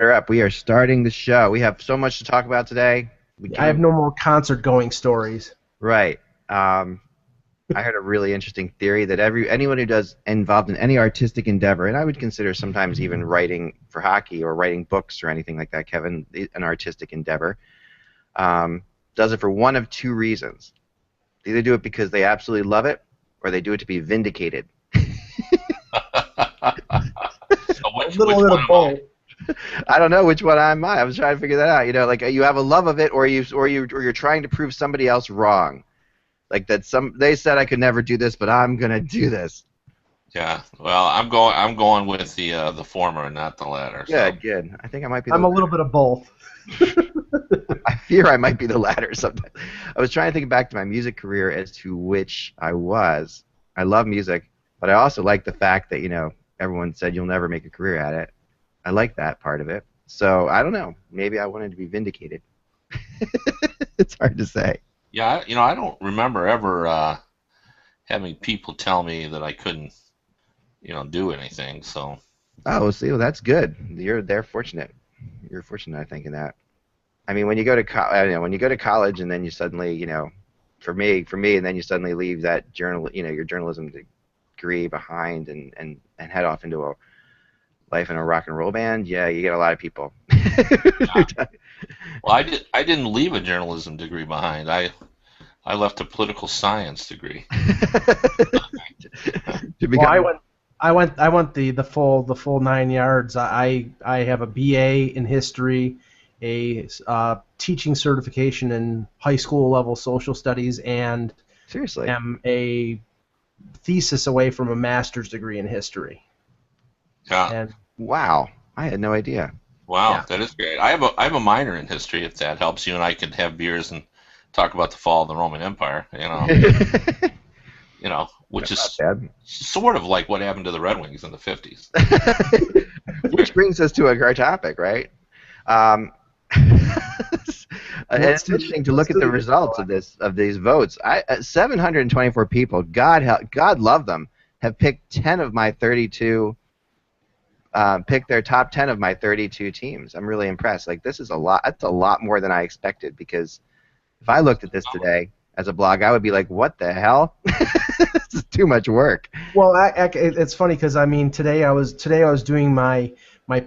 We're up. We are starting the show. We have so much to talk about today. We I have can't. no more concert-going stories. Right. I heard a really interesting theory that anyone who does involved in any artistic endeavor, and I would consider sometimes even writing for hockey or writing books or anything like that, Kevin, an artistic endeavor, does it for one of two reasons. They either do it because they absolutely love it, or they do it to be vindicated. So A which little bit one of am I? both. I don't know which one I was trying to figure that out. Like you have a love of it, or you're trying to prove somebody else wrong. Like that they said I could never do this, but I'm gonna do this. Yeah. Well, I'm going with the former and not the latter. So Good. I think I might be the I'm a latter. little bit of both. I fear I might be the latter sometimes. I was trying to think back to my music career as to which I was. I love music, but I also like the fact that, everyone said you'll never make a career at it. I like that part of it. So I don't know. Maybe I wanted to be vindicated. It's hard to say. yeah, I don't remember ever having people tell me that I couldn't, do anything. So Oh, see, well, that's good. They're fortunate. You're fortunate, I think, in that. I mean, when you go to when you go to college and then you suddenly, for me, and then you suddenly leave that your journalism degree behind and head off into a life in a rock and roll band. Yeah, you get a lot of people. well, I didn't leave a journalism degree behind. I left a political science degree. To Well, become. I went the full 9 yards. I have a BA in history, a teaching certification in high school level social studies, and Seriously. am a thesis away from a master's degree in history. Yeah. And Wow, I had no idea. Wow, yeah, that is great. I have a minor in history if that helps you, and I could have beers and talk about the fall of the Roman Empire. Which Not is bad. sort of like what happened to the Red Wings in the 50s. Which brings us to our topic, right? Um, and it's interesting to look at the results of these votes. 724 people, God love them, have picked 10 of my 32. Picked their top 10 of my 32 teams. I'm really impressed. Like this is a lot. That's a lot more than I expected because if I looked at this today as a blog, I would be like, "What the hell? This is too much work." Well, it's funny because I mean today I was doing my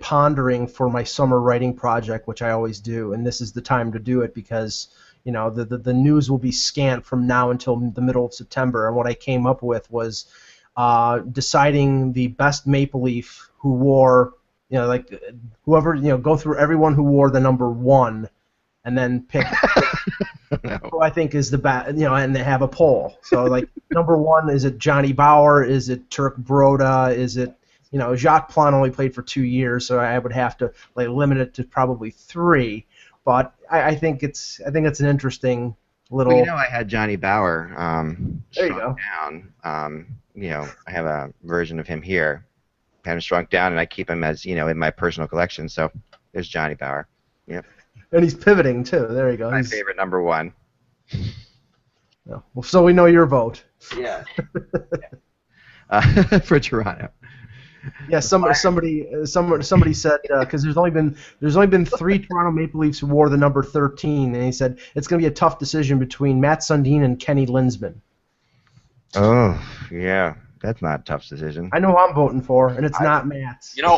pondering for my summer writing project, which I always do, and this is the time to do it because the news will be scant from now until the middle of September, and what I came up with was deciding the best Maple Leaf who wore like whoever go through everyone who wore the number 1, and then pick No. who I think is the best, and they have a poll. So, like, number 1, is it Johnny Bauer? Is it Turk Broda? Is it, Jacques Plante only played for 2 years, so I would have to limit it to probably 3. But I think it's an interesting little. Well, I had Johnny Bauer There you shrunk go. down. I have a version of him here. Had him shrunk down, and I keep him as in my personal collection. So there's Johnny Bauer. Yep, And he's pivoting too. There you go. my favorite number 1. Well, so we know your vote. Yeah. For Toronto. Yeah, somebody said because there's only been 3 Toronto Maple Leafs who wore the number 13, and he said it's going to be a tough decision between Matt Sundin and Kenny Linsman. Oh, yeah. That's not a tough decision. I know who I'm voting for, and it's not Matt's. You know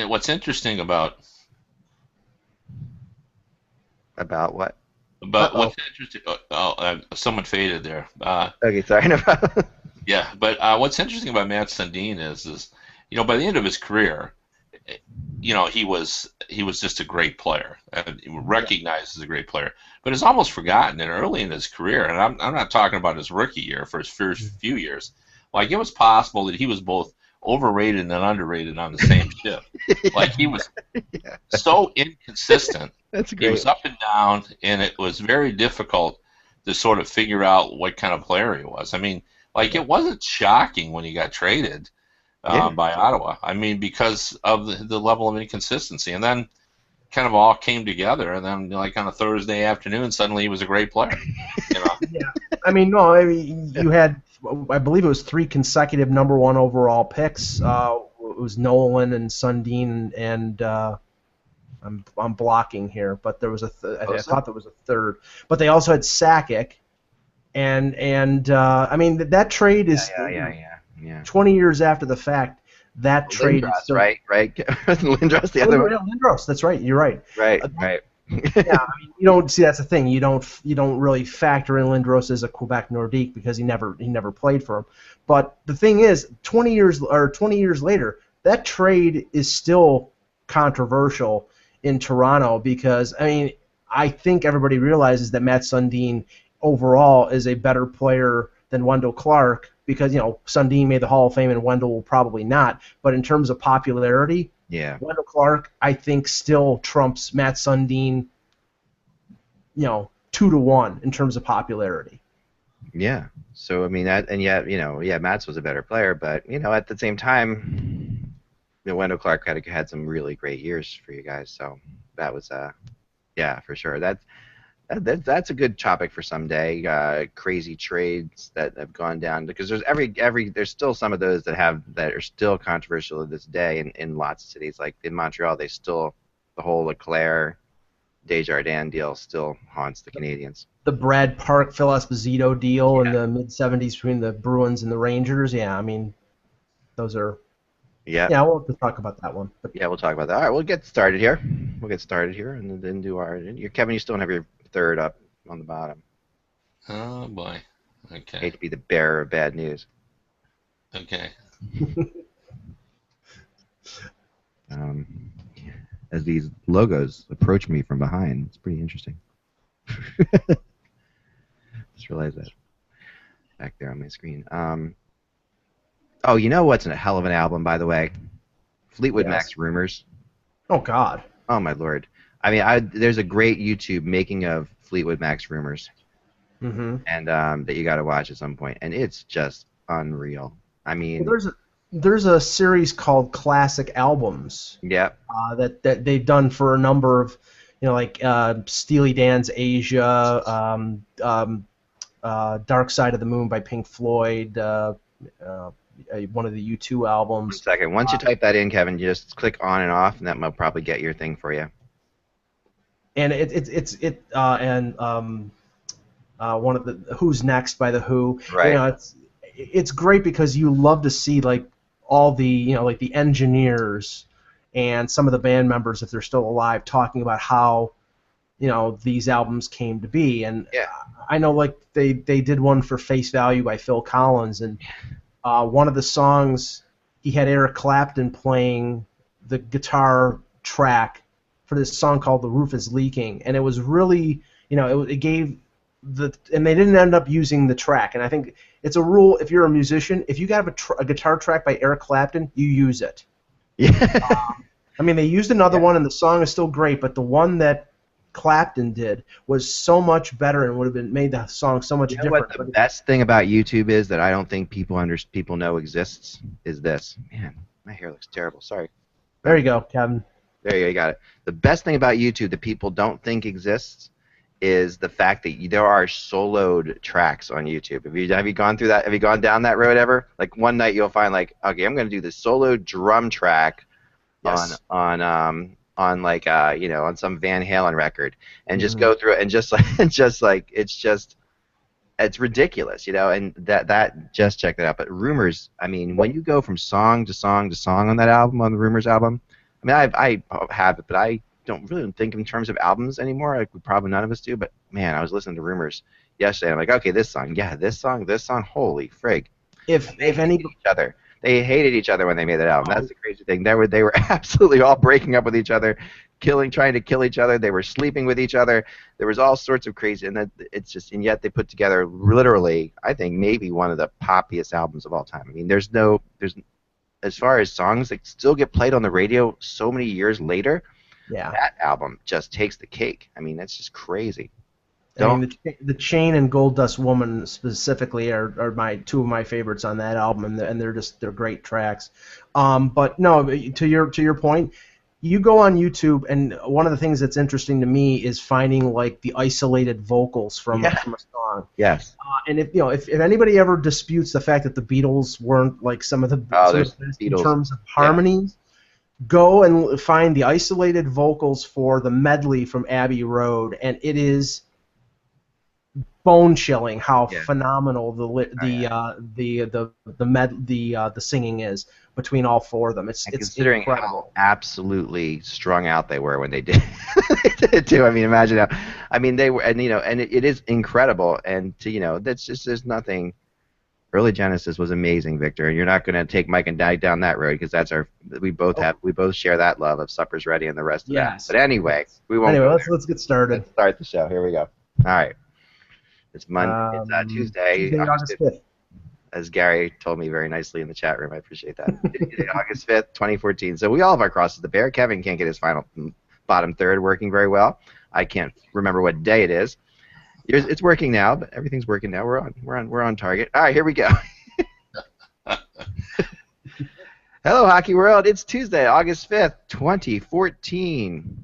what's interesting about What? what's interesting. Someone faded there. Okay, sorry. No problem. Yeah, but what's interesting about Matt Sundin is by the end of his career, he was just a great player and recognized as a great player. But it's almost forgotten that early in his career, and I'm not talking about his rookie year, for his first few years, like it was possible that he was both overrated and underrated on the same shift. Like he was Yeah, so inconsistent. that's He great. was up and down, and it was very difficult to sort of figure out what kind of player he was. I mean, like it wasn't shocking when he got traded Yeah. by Ottawa. I mean, because of the level of inconsistency, and then kind of all came together, and then like on a Thursday afternoon, suddenly he was a great player. You know? Yeah, I mean, no, I mean, you had, I believe it was 3 consecutive number 1 overall picks. It was Nolan and Sundin and I'm blocking here, but there was I thought there was a third. But they also had Sakic, and I mean that trade is Yeah. 20 years after the fact. That trade is Lindros, still right? Lindros, the other one. Lindros, that's right. You're right. Right. Yeah, I mean, you don't see that's the thing. You don't really factor in Lindros as a Quebec Nordique because he never played for him. But the thing is, 20 years later, that trade is still controversial in Toronto because I mean I think everybody realizes that Matt Sundin overall is a better player than Wendell Clark because Sundin made the Hall of Fame and Wendell will probably not. But in terms of popularity, yeah, Wendell Clark I think still trumps Matt Sundin, 2-1 in terms of popularity. Yeah. So I mean that, and yet Mats was a better player, but at the same time, Wendell Clark had some really great years for you guys. So that was yeah, for sure. That's a good topic for someday. Crazy trades that have gone down because there's still some of those that are still controversial to this day in lots of cities. Like in Montreal, the whole Leclerc Desjardins deal still haunts the Canadians. The Brad Park Phil Esposito deal in the mid '70s between the Bruins and the Rangers. Yeah, I mean those are. Yeah, we'll have to talk about that one. But yeah, we'll talk about that. All right, we'll get started here. And then do our. Kevin, you still don't have your third up on the bottom. Oh boy. Okay. Hate to be the bearer of bad news. Okay. As these logos approach me from behind, it's pretty interesting. Just realized that back there on my screen. Oh, you know what's a hell of an album, by the way? Fleetwood Mac's Rumors. Oh God. Oh my Lord. I mean, there's a great YouTube making of Fleetwood Mac's Rumors, and that you got to watch at some point, and it's just unreal. I mean, well, there's a series called Classic Albums. Yep. That they've done for a number of, like Steely Dan's Asia, Dark Side of the Moon by Pink Floyd, one of the U2 albums. 1 second. Once you type that in, Kevin, you just click on and off, and that might probably get your thing for you. And one of the Who's Next by the Who. Right. It's great because you love to see like all the like the engineers and some of the band members, if they're still alive, talking about how these albums came to be. And I know like they did one for Face Value by Phil Collins, and one of the songs he had Eric Clapton playing the guitar track for this song called The Roof is Leaking, and it was really it gave and they didn't end up using the track. And I think it's a rule, if you're a musician, if you have a guitar track by Eric Clapton, you use it. Yeah. I mean, they used another one, and the song is still great, but the one that Clapton did was so much better and would have made the song so much different. What the best thing about YouTube is that I don't think people know exists is this. Man, my hair looks terrible. Sorry. There you go, Kevin. There you go. You got it. The best thing about YouTube that people don't think exists is the fact that there are soloed tracks on YouTube. Have you gone through that? Have you gone down that road ever? Like one night you'll find like, okay, I'm going to do the solo drum track on like on some Van Halen record, and just go through it, and it's ridiculous, and that just check that out. But Rumors, I mean, when you go from song to song to song on that album, on the Rumors album, I mean, I have it, but I don't really think in terms of albums anymore. Like probably none of us do. But man, I was listening to Rumors yesterday, and I'm like, okay, this song, holy frig! If anybody, they hated each other when they made that album. That's the crazy thing. They were absolutely all breaking up with each other, trying to kill each other. They were sleeping with each other. There was all sorts of crazy, and and yet they put together literally, I think maybe one of the poppiest albums of all time. I mean, there's as far as songs that still get played on the radio so many years later. Yeah. That album just takes the cake. I mean, that's just crazy. I mean, the Chain and Gold Dust Woman specifically are two of my favorites on that album, and they're great tracks. But no, to your point, you go on YouTube, and one of the things that's interesting to me is finding like the isolated vocals from a song. Yes. And if anybody ever disputes the fact that the Beatles weren't like some of the best in terms of harmonies. go and find the isolated vocals for the medley from Abbey Road, and it is bone chilling how Yeah. phenomenal the singing is between all four of them. It's Considering incredible. how absolutely strung out they were when they did, they did it too. I mean, imagine how. I mean, they were, and and it is incredible. And that's just there's nothing. Early Genesis was amazing, Victor, and you're not going to take Mike and Dag down that road because that's we both share that love of Supper's Ready and the rest of that. But anyway, we won't. Anyway, let's get started. Let's start the show. Here we go. All right. It's Monday. It's Tuesday, August 5th. As Gary told me very nicely in the chat room. I appreciate that. August 5th, 2014. So we all have our crosses to bear. Kevin can't get his bottom third working very well. I can't remember what day it is. It's working now, but everything's working now. We're on target. All right, here we go. Hello, Hockey World. It's Tuesday, August 5th, 2014.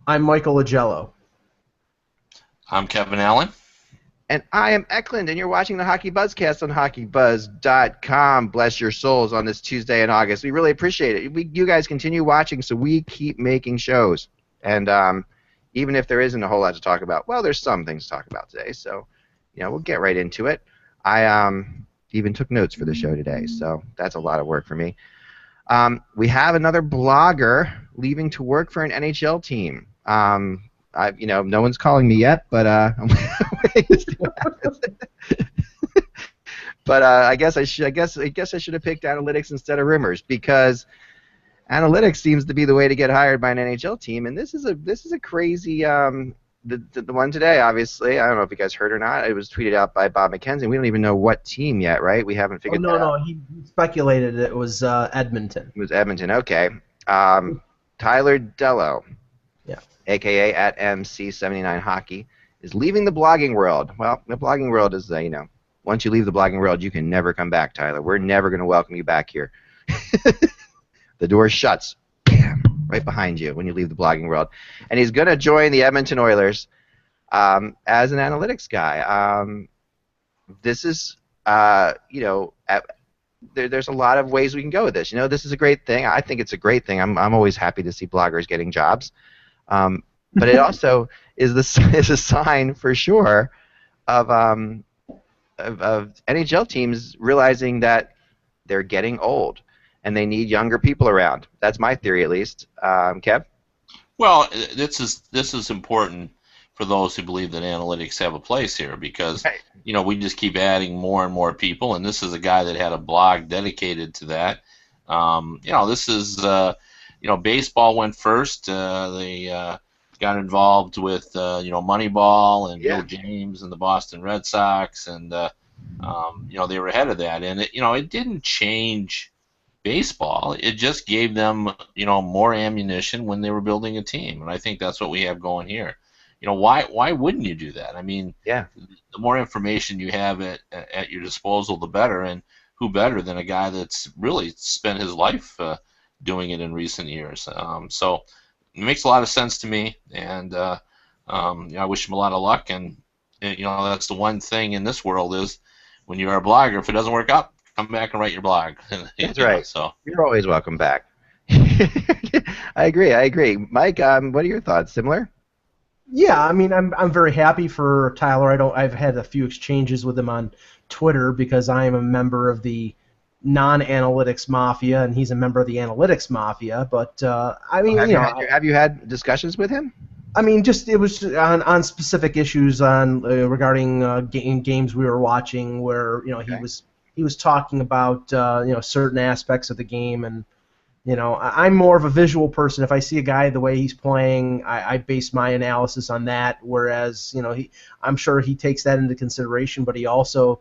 I'm Michael Agello. I'm Kevin Allen. And I am Eklund, and you're watching the HockeyBuzzCast on HockeyBuzz.com. Bless your souls on this Tuesday in August. We really appreciate it. You guys continue watching, so we keep making shows. And even if there isn't a whole lot to talk about, well, there's some things to talk about today. So, we'll get right into it. I even took notes for the show today, so that's a lot of work for me. We have another blogger leaving to work for an NHL team. No one's calling me yet, but I'm waiting to see what happens. But I guess I should have picked analytics instead of rumors because analytics seems to be the way to get hired by an NHL team, and this is a crazy the one today. Obviously, I don't know if you guys heard or not. It was tweeted out by Bob McKenzie. We don't even know what team yet, right? We haven't figured that out. No, he speculated it was Edmonton. It was Edmonton. Okay. Tyler Dello. AKA at MC79 Hockey, is leaving the blogging world. Well, the blogging world is, once you leave the blogging world, you can never come back, Tyler. We're never going to welcome you back here. The door shuts, bam, right behind you when you leave the blogging world. And he's going to join the Edmonton Oilers as an analytics guy. This is, there's a lot of ways we can go with this. This is a great thing. I think it's a great thing. I'm always happy to see bloggers getting jobs. But it also is a sign for sure of NHL teams realizing that they're getting old and they need younger people around. That's my theory, at least. Kev? Well, this is important for those who believe that analytics have a place here because we just keep adding more and more people, and this is a guy that had a blog dedicated to that. This is baseball went first. They got involved with Moneyball and Bill James and the Boston Red Sox, and they were ahead of that. And it didn't change baseball. It just gave them more ammunition when they were building a team, and I think that's what we have going here. Why wouldn't you do that? I mean, the more information you have at your disposal, the better. And who better than a guy that's really spent his life doing it in recent years. So it makes a lot of sense to me, and I wish him a lot of luck. And that's the one thing in this world is when you're a blogger, if it doesn't work out, come back and write your blog. That's right. So you're always welcome back. I agree. Mike, what are your thoughts? Similar? Yeah, I mean, I'm very happy for Tyler. I've had a few exchanges with him on Twitter because I am a member of the non-analytics mafia, and he's a member of the analytics mafia. But have you had discussions with him? I mean, it was on specific issues regarding games we were watching, where he was talking about certain aspects of the game, and I'm more of a visual person. If I see a guy the way he's playing, I base my analysis on that. Whereas I'm sure he takes that into consideration, but he also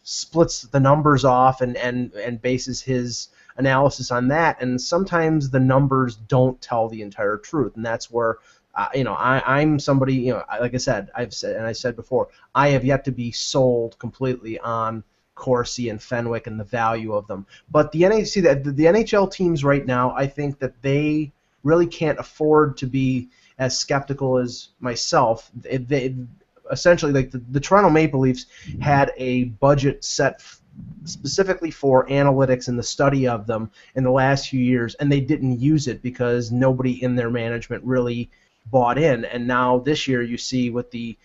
splits the numbers off and bases his analysis on that. And sometimes the numbers don't tell the entire truth, and that's where I'm somebody. Like I said, I said before, I have yet to be sold completely on Corsi and Fenwick and the value of them. But the NHL teams right now, I think that they really can't afford to be as skeptical as myself. They essentially, like the Toronto Maple Leafs had a budget set specifically for analytics and the study of them in the last few years, and they didn't use it because nobody in their management really bought in. And now this year you see with the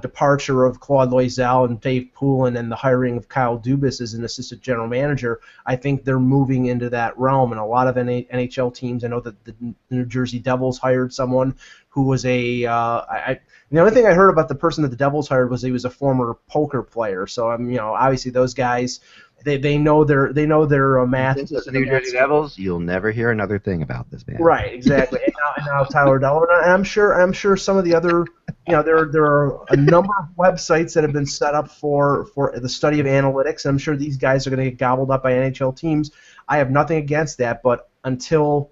departure of Claude Loisel and Dave Poulin and the hiring of Kyle Dubas as an assistant general manager, I think they're moving into that realm. And a lot of NHL teams, I know that the New Jersey Devils hired someone who was the only thing I heard about the person that the Devils hired was he was a former poker player. So obviously those guys, they know their math. Since it's the New Jersey Devils, you'll never hear another thing about this man. Right, exactly. And now Tyler Delaware, and I'm sure some of the other, there are a number of websites that have been set up for the study of analytics, and I'm sure these guys are going to get gobbled up by NHL teams. I have nothing against that, but until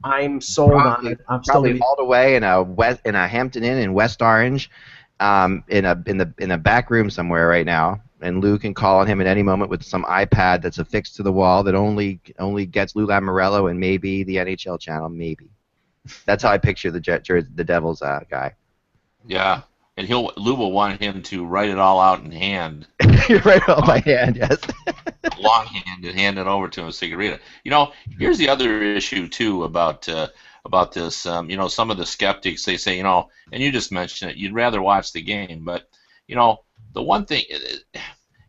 I'm sold on it, I'm still probably going to be hauled away in a Hampton Inn in West Orange, in a back room somewhere right now. And Lou can call on him at any moment with some iPad that's affixed to the wall that only gets Lou Lamoriello and maybe the NHL channel, maybe. That's how I picture the Devils guy. Yeah, and Lou will want him to write it all out in hand. You're right all by hand, yes. Longhand, and hand it over to him so he can read it. Here's the other issue too about this. Some of the skeptics, they say, and you just mentioned it, you'd rather watch the game, but the one thing,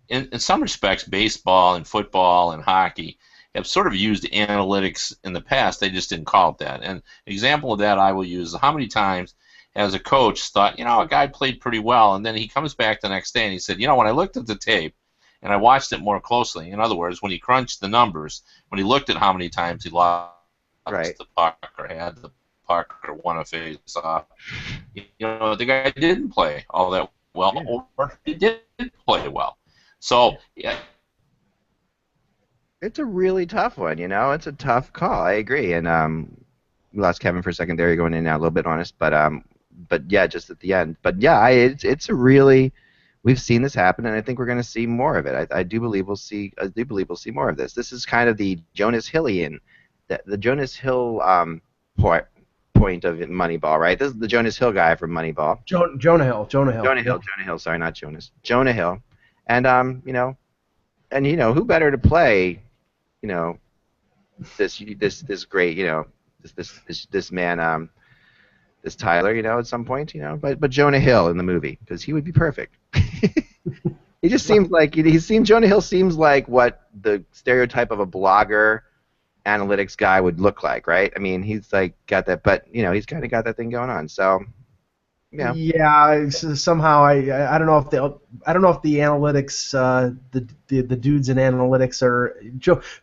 in some respects, baseball and football and hockey have sort of used analytics in the past. They just didn't call it that. And an example of that I will use is how many times as a coach thought, a guy played pretty well, and then he comes back the next day and he said, when I looked at the tape and I watched it more closely, in other words, when he crunched the numbers, when he looked at how many times he lost the puck or had the puck or won a face-off, the guy didn't play all that well, or he did play well. So, yeah. It's a really tough one, It's a tough call. I agree. And we lost Kevin for a second there. You're going in now a little bit honest, but yeah, just at the end. But yeah, it's a really, we've seen this happen, and I think we're going to see more of it. I do believe we'll see more of this. This is kind of the Jonas Hillian, the Jonas Hill point of Moneyball, right? This is the Jonas Hill guy from Moneyball. Jonah Hill. Sorry, not Jonas. Jonah Hill, and who better to play, this great, this man, this Tyler, at some point, but Jonah Hill in the movie, because he would be perfect. He just seems like Jonah Hill seems like what the stereotype of a blogger analytics guy would look like, right? I mean, he's like got that, but he's kind of got that thing going on. So, yeah. Yeah. Somehow I don't know if the analytics the dudes in analytics are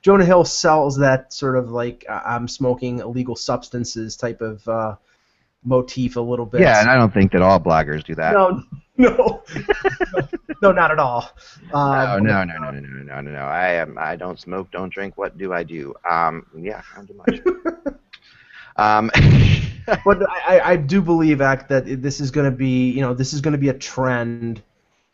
Jonah Hill sells that sort of like I'm smoking illegal substances type of motif a little bit. Yeah, and I don't think that all bloggers do that. No, not at all. No. I don't smoke, don't drink. What do I do? Yeah, I don't do much. But I do believe, that this is going to be, a trend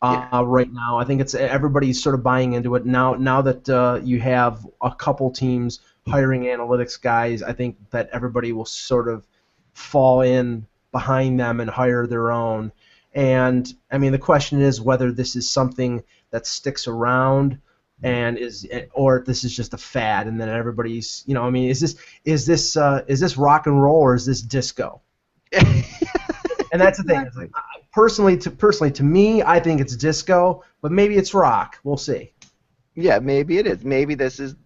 right now. I think everybody's sort of buying into it now that you have a couple teams hiring analytics guys. I think that everybody will sort of fall in behind them and hire their own. And I mean, the question is whether this is something that sticks around or if this is just a fad, and then everybody's, is this rock and roll or is this disco? And that's the thing. It's like, personally, to me, I think it's disco, but maybe it's rock. We'll see. Yeah, maybe it is. Maybe this is.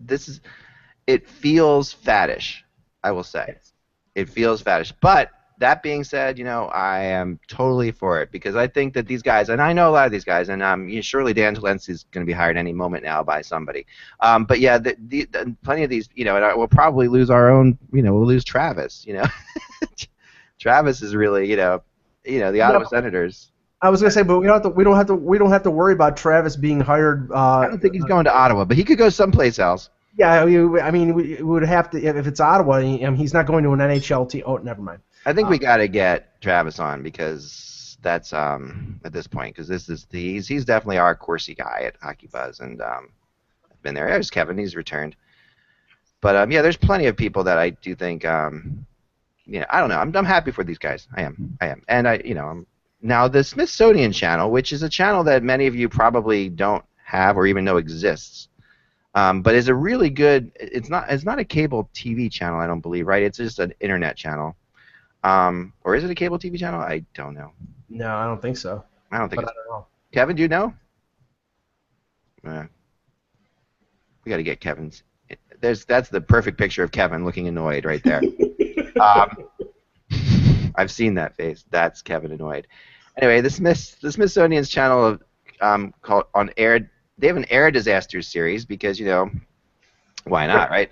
It feels faddish, I will say. It feels faddish, but that being said, I am totally for it because I think that these guys, and I know a lot of these guys, and surely Dan Talensky is going to be hired any moment now by somebody. But yeah, plenty of these, and we'll probably lose our own, we'll lose Travis. Travis is really, the Ottawa Senators. I was gonna say, but we don't have to worry about Travis being hired. I don't think he's going to Ottawa, but he could go someplace else. Yeah, we would have to if it's Ottawa. He's not going to an NHL team. Oh, never mind. I think we got to get Travis on because that's at this point because he's definitely our Corsi guy at Hockey Buzz and I've been there. There's Kevin, he's returned. But yeah, there's plenty of people that I do think I don't know. I'm happy for these guys. I am, and now the Smithsonian channel, which is a channel that many of you probably don't have or even know exists. But it's a really good. It's not a cable TV channel, I don't believe, right? It's just an internet channel. Or is it a cable TV channel? I don't know. No, I don't think so. I don't think But I it's. don't know. Kevin, do you know? We got to get Kevin's. That's the perfect picture of Kevin looking annoyed right there. I've seen that face. That's Kevin annoyed. Anyway, the Smithsonian's channel called on air. They have an air disasters series because why not, right?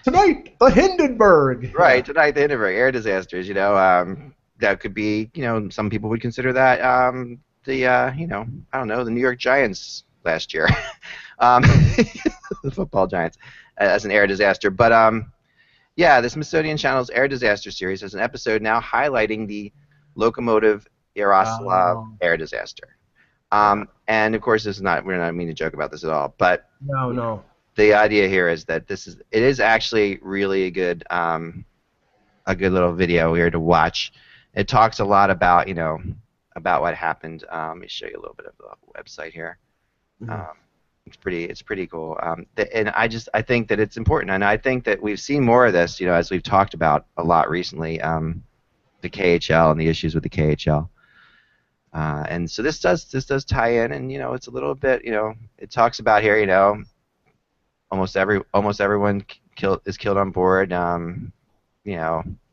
Tonight, the Hindenburg. Right, tonight the Hindenburg air disasters. That could be. Some people would consider that I don't know, the New York Giants last year, the football Giants, as an air disaster. But yeah, the Smithsonian Channel's Air Disaster Series has an episode now highlighting the locomotive Yaroslav air disaster. And of course, we're not meaning to joke about this at all, but No. the idea here is that it is actually really a good little video here to watch. It talks a lot about about what happened. Let me show you a little bit of the website here. It's pretty cool. And I think that it's important, and I think that we've seen more of this, as we've talked about a lot recently, the KHL and the issues with the KHL. And so this does tie in, and it's a little bit, it talks about here, almost everyone is killed on board.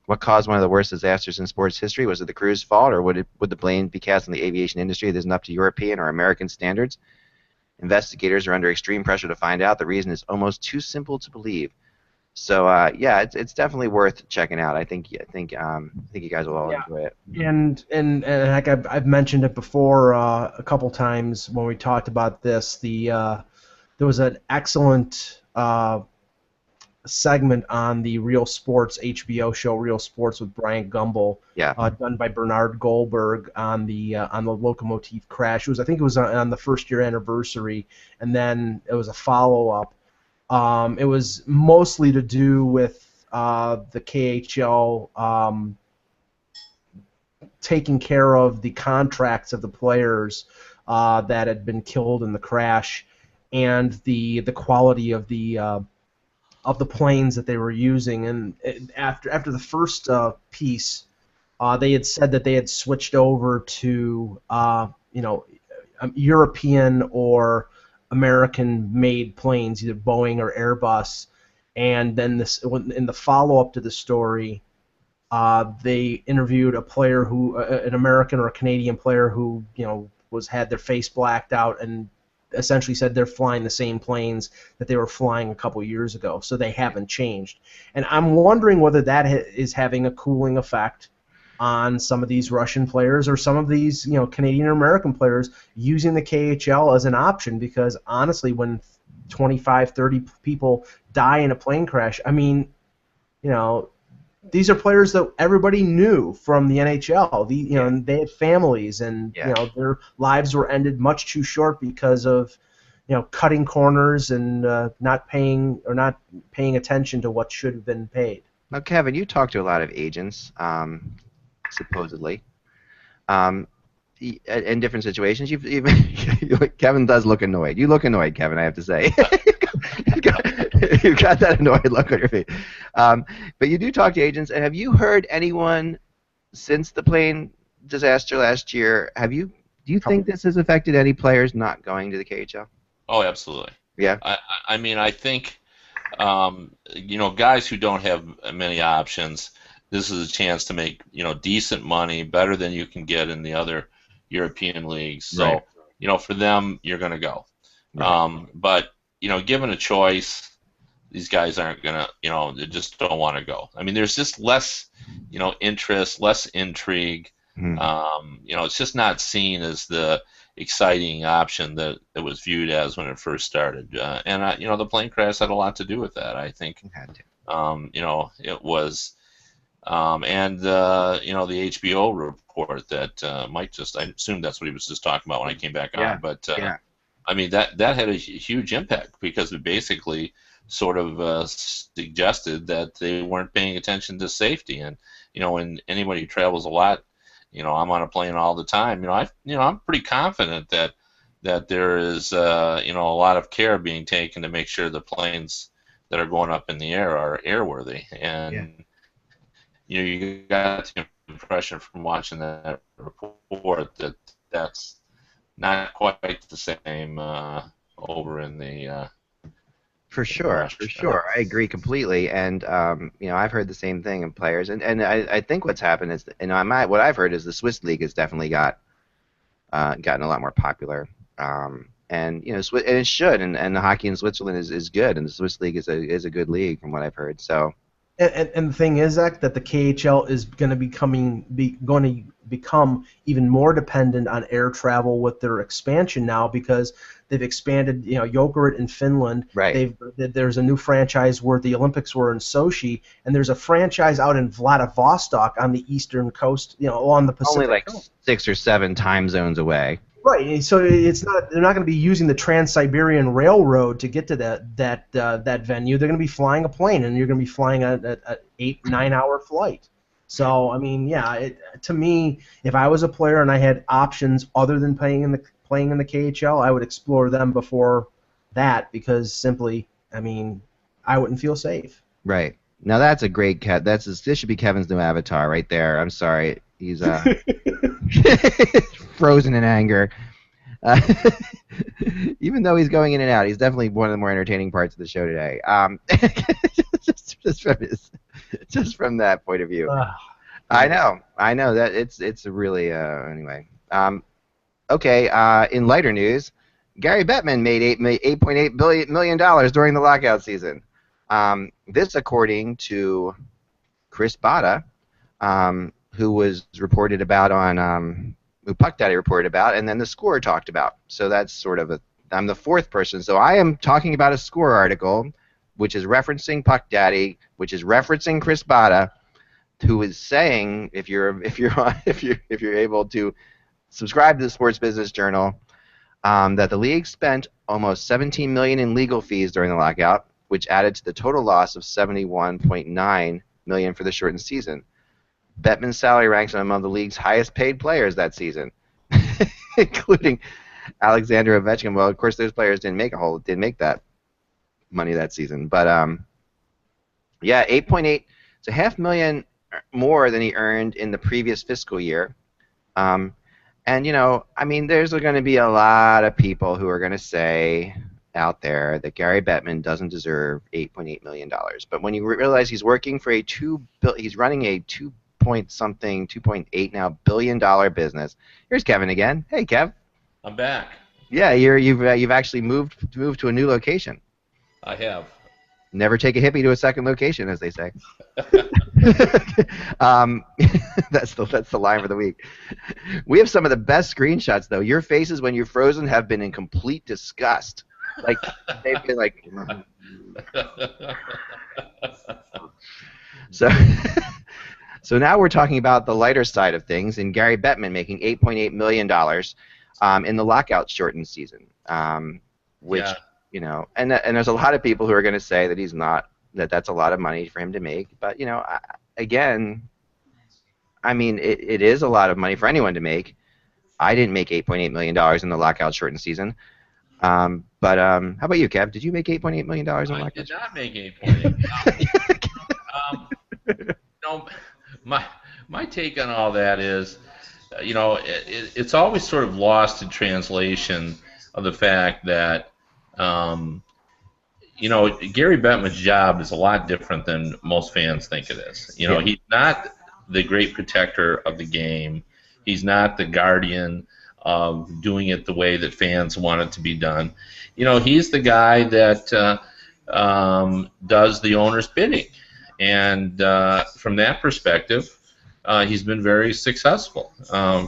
What caused one of the worst disasters in sports history? Was it the crew's fault, or would the blame be cast on the aviation industry that isn't up to European or American standards? Investigators are under extreme pressure to find out. The reason is almost too simple to believe. So yeah, it's definitely worth checking out. I think you guys will all enjoy it. And like I've mentioned it before a couple times when we talked about this. There was an excellent segment on the Real Sports HBO show, Real Sports, with Brian Gumbel, done by Bernard Goldberg on the locomotive crash. I think it was on the first year anniversary, and then it was a follow up. It was mostly to do with the KHL taking care of the contracts of the players that had been killed in the crash, and the quality of the planes that they were using. And after the first piece, they had said that they had switched over to European or American-made planes, either Boeing or Airbus. And then in the follow-up to the story, they interviewed a player an American or a Canadian player who had their face blacked out and essentially said they're flying the same planes that they were flying a couple years ago, so they haven't changed. And I'm wondering whether that is having a cooling effect on some of these Russian players or some of these Canadian or American players using the KHL as an option, because honestly, when 25, 30 people die in a plane crash, I mean, these are players that everybody knew from the NHL. And they had families, and their lives were ended much too short because of cutting corners and not paying attention to what should have been paid. Now, Kevin, you talk to a lot of agents, supposedly, in different situations. Kevin does look annoyed. You look annoyed, Kevin, I have to say. You've got that annoyed look on your face. But you do talk to agents, and have you heard anyone since the plane disaster last year? Do you think this has affected any players not going to the KHL? Oh, absolutely. Yeah. I mean, I think guys who don't have many options, this is a chance to make decent money, better than you can get in the other European leagues. So right. For them, you're going to go. Right. But given a choice, these guys aren't gonna, they just don't want to go. I mean, there's just less, interest, less intrigue. It's just not seen as the exciting option that it was viewed as when it first started. And the plane crash had a lot to do with that. I think, it had to. It was, and the HBO report that Mike I assumed that's what he was just talking about when I came back on. But I mean, that had a huge impact because it basically sort of suggested that they weren't paying attention to safety. And when anybody who travels a lot, I'm on a plane all the time. I'm pretty confident that that there is a lot of care being taken to make sure the planes that are going up in the air are airworthy. And you got the impression from watching that report that that's not quite the same over in the For sure, for sure. I agree completely. And I've heard the same thing in players. And I think what's happened is, what I've heard is the Swiss League has definitely gotten a lot more popular. And it should. And the hockey in Switzerland is good, and the Swiss League is a good league from what I've heard. So. And the thing is, Zach, that the KHL is going to become even more dependent on air travel with their expansion now, because they've expanded, Jokerit in Finland. Right. There's a new franchise where the Olympics were in Sochi, and there's a franchise out in Vladivostok on the eastern coast, along the Pacific. Only like 6 or 7 time zones away. Right, so they're not going to be using the Trans-Siberian Railroad to get to that venue. They're going to be flying a plane, and you're going to be flying an 8-9 hour flight. So I mean, to me, if I was a player and I had options other than playing in the KHL, I would explore them before that, because simply, I mean, I wouldn't feel safe. Right. Now that's a great cat. This should be Kevin's new avatar right there. I'm sorry, he's frozen in anger. Even though he's going in and out, he's definitely one of the more entertaining parts of the show today. Just from that point of view. I know that it's really anyway. Okay. In lighter news, Gary Bettman made $8.8 million during the lockout season. This according to Chris Botta, who was reported about on who Puck Daddy reported about, and then the Score talked about. So that's sort of I'm the fourth person. So I am talking about a Score article, which is referencing Puck Daddy, which is referencing Chris Botta, who is saying if you're able to subscribe to the Sports Business Journal, that the league spent almost $17 million in legal fees during the lockout, which added to the total loss of $71.9 million for the shortened season. Bettman's salary ranks him among the league's highest-paid players that season, including Alexander Ovechkin. Well, of course, those players didn't make that money that season, but 8.8. It's $500,000 more than he earned in the previous fiscal year. And I mean, there's going to be a lot of people who are going to say out there that Gary Bettman doesn't deserve $8.8 million. But when you realize he's working for he's running a 2.8 now billion-dollar business. Here's Kevin again. Hey, Kev. I'm back. Yeah, you've actually moved to a new location. I have. Never take a hippie to a second location, as they say. That's the line for the week. We have some of the best screenshots, though. Your faces when you're frozen have been in complete disgust. Like they've been like. So now we're talking about the lighter side of things, and Gary Bettman making $8.8 million in the lockout shortened season, which and there's a lot of people who are going to say that he's not, that's a lot of money for him to make. But again, I mean, it is a lot of money for anyone to make. I didn't make $8.8 million in the lockout shortened season. But how about you, Kev? Did you make $8.8 million in the lockout? I did not make $8.8 million. My take on all that is, it's always sort of lost in translation of the fact that, Gary Bettman's job is a lot different than most fans think it is. He's not the great protector of the game. He's not the guardian of doing it the way that fans want it to be done. He's the guy that does the owner's bidding. And from that perspective, he's been very successful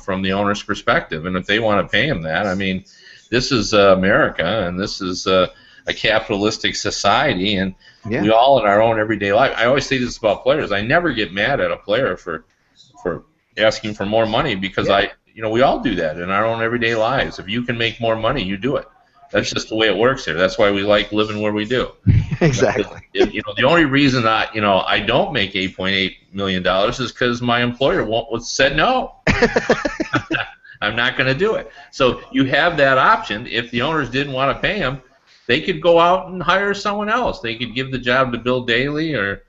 from the owner's perspective. And if they want to pay him that, I mean, this is America, and this is a capitalistic society, and we all in our own everyday life. I always say this about players. I never get mad at a player for asking for more money, because we all do that in our own everyday lives. If you can make more money, you do it. That's just the way it works here. That's why we like living where we do. Exactly. The only reason I don't make $8.8 million is because my employer said no. I'm not going to do it. So you have that option. If the owners didn't want to pay him, they could go out and hire someone else. They could give the job to Bill Daly or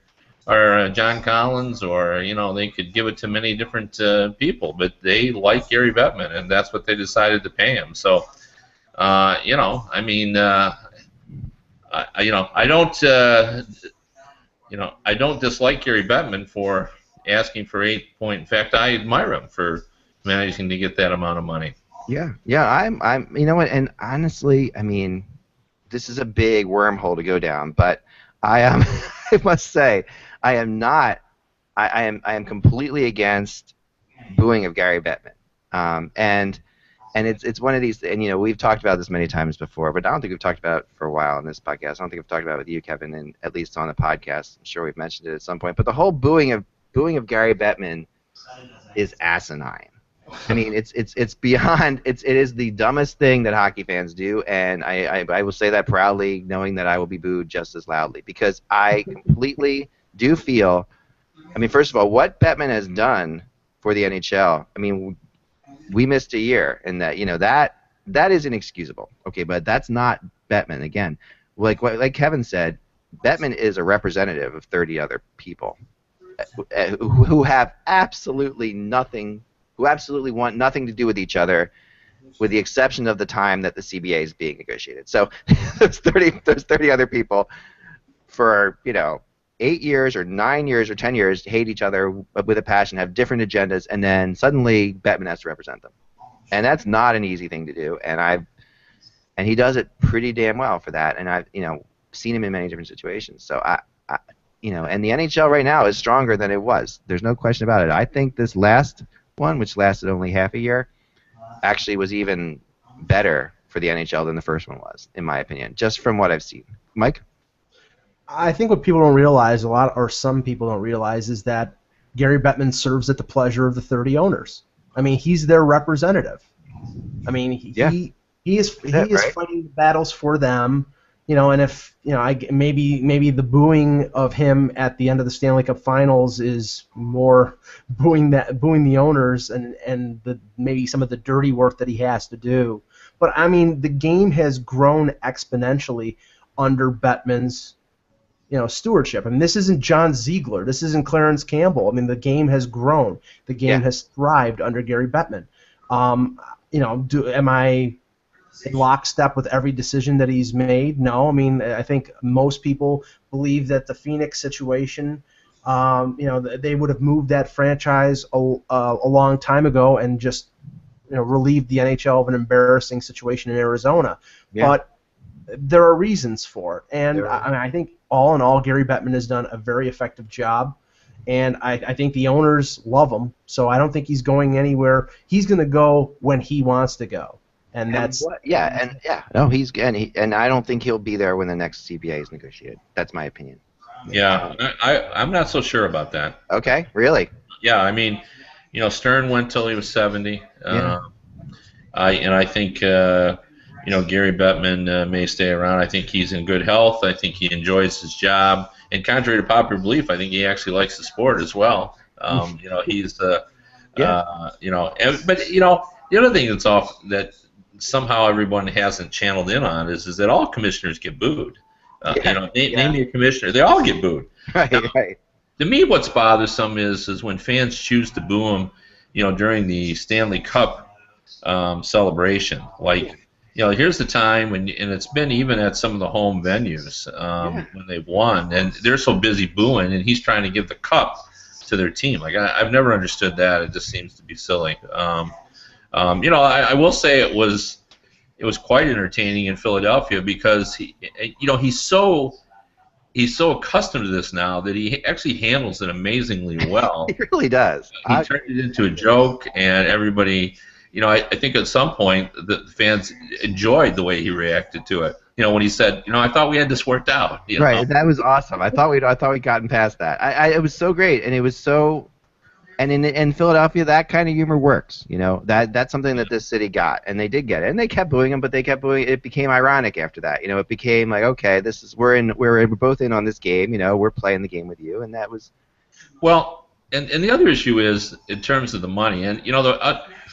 John Collins, or they could give it to many different people. But they like Gary Bettman, and that's what they decided to pay him. So, I mean, I don't, I don't dislike Gary Bettman for asking for 8 point. In fact, I admire him for managing to get that amount of money. Yeah, I'm. You know what? And honestly, I mean, this is a big wormhole to go down, but I am. I must say, I am not. I am completely against booing of Gary Bettman. And it's one of these, and we've talked about this many times before, but I don't think we've talked about it for a while in this podcast. I don't think we've talked about it with you, Kevin, and at least on the podcast. I'm sure we've mentioned it at some point. But the whole booing of Gary Bettman is asinine. I mean, it's beyond. It is the dumbest thing that hockey fans do, and I will say that proudly, knowing that I will be booed just as loudly, because I completely do feel. I mean, first of all, what Bettman has done for the NHL. I mean, we missed a year, and that is inexcusable. Okay, but that's not Bettman. Again, like Kevin said, Bettman is a representative of 30 other people who have absolutely nothing. Who absolutely want nothing to do with each other, with the exception of the time that the CBA is being negotiated. So those 30 other people for 8 years or 9 years or 10 years hate each other with a passion, have different agendas, and then suddenly Bettman has to represent them, and that's not an easy thing to do. And he does it pretty damn well for that. And I've seen him in many different situations. So and the NHL right now is stronger than it was. There's no question about it. I think this last one, which lasted only half a year, actually was even better for the NHL than the first one was, in my opinion, just from what I've seen. Mike? I think what people don't realize, some people don't realize, is that Gary Bettman serves at the pleasure of the 30 owners. I mean, he's their representative. I mean, he is fighting the battles for them. And if maybe the booing of him at the end of the Stanley Cup Finals is more booing the owners and maybe some of the dirty work that he has to do. But I mean, the game has grown exponentially under Bettman's stewardship. I mean, this isn't John Ziegler. This isn't Clarence Campbell. I mean, the game has grown. The game has thrived under Gary Bettman. Am I in lockstep with every decision that he's made? No. I mean, I think most people believe that the Phoenix situation, they would have moved that franchise a long time ago and just relieved the NHL of an embarrassing situation in Arizona. Yeah. But there are reasons for it, and I think all in all, Gary Bettman has done a very effective job, and I think the owners love him. So I don't think he's going anywhere. He's going to go when he wants to go. And that's and I don't think he'll be there when the next CBA is negotiated. That's my opinion. Yeah, I'm not so sure about that. Okay, really? Yeah, I mean, Stern went till he was 70. I think Gary Bettman may stay around. I think he's in good health. I think he enjoys his job. And contrary to popular belief, I think he actually likes the sport as well. He's but the other thing that somehow everyone hasn't channeled in on is that all commissioners get booed. Name me a commissioner, they all get booed. Right. To me, what's bothersome is when fans choose to boo him, during the Stanley Cup celebration. Like, here's the time and it's been even at some of the home venues when they've won, and they're so busy booing, and he's trying to give the cup to their team. Like, I've never understood that. It just seems to be silly. I will say it was quite entertaining in Philadelphia because he's so accustomed to this now that he actually handles it amazingly well. He really does. He turned it into a joke, and everybody, I think at some point the fans enjoyed the way he reacted to it. When he said, I thought we had this worked out. Right, that was awesome. I thought we'd gotten past that. It was so great, and it was so. And in Philadelphia, that kind of humor works. That's something that this city got, and they did get it. And they kept booing him, but they kept booing. It became ironic after that. It became like, okay, we're both in on this game. We're playing the game with you, and that was. Well, and the other issue is in terms of the money, and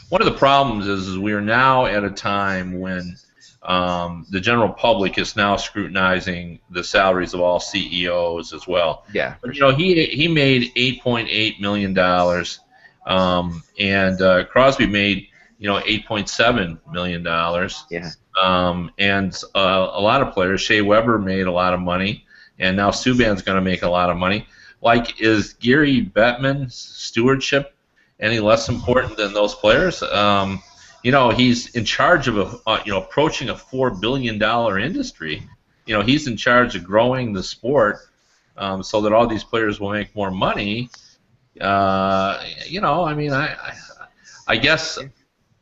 one of the problems is we are now at a time when the general public is now scrutinizing the salaries of all CEOs as well. Yeah, But for you know, sure. he made $8.8 million, and Crosby made $8.7 million, Yeah. and a lot of players. Shea Weber made a lot of money, and now Subban's going to make a lot of money. Like, is Gary Bettman's stewardship any less important than those players? He's in charge of approaching a $4 billion industry. He's in charge of growing the sport, so that all these players will make more money. I mean, I guess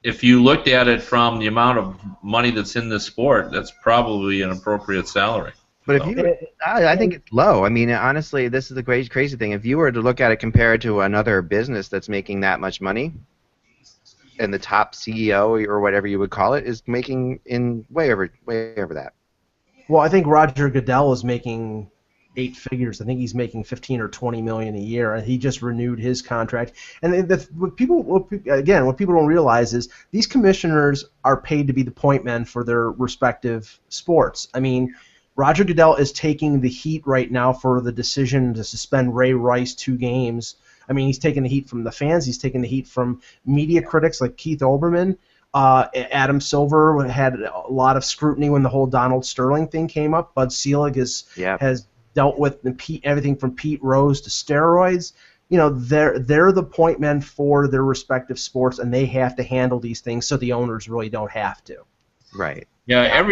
if you looked at it from the amount of money that's in this sport, that's probably an appropriate salary. But if So. you, I think it's low. I mean, honestly, this is the crazy thing. If you were to look at it compared to another business that's making that much money, and the top CEO or whatever you would call it is making in way over that. Well, I think Roger Goodell is making 8 figures. I think he's making 15 or 20 million a year, and he just renewed his contract. And what people don't realize is these commissioners are paid to be the point men for their respective sports. I mean, Roger Goodell is taking the heat right now for the decision to suspend Ray Rice 2 games. I mean, he's taking the heat from the fans. He's taking the heat from media critics like Keith Olbermann. Adam Silver had a lot of scrutiny when the whole Donald Sterling thing came up. Bud Selig has dealt with everything from Pete Rose to steroids. They're the point men for their respective sports, and they have to handle these things so the owners really don't have to. Right. Yeah,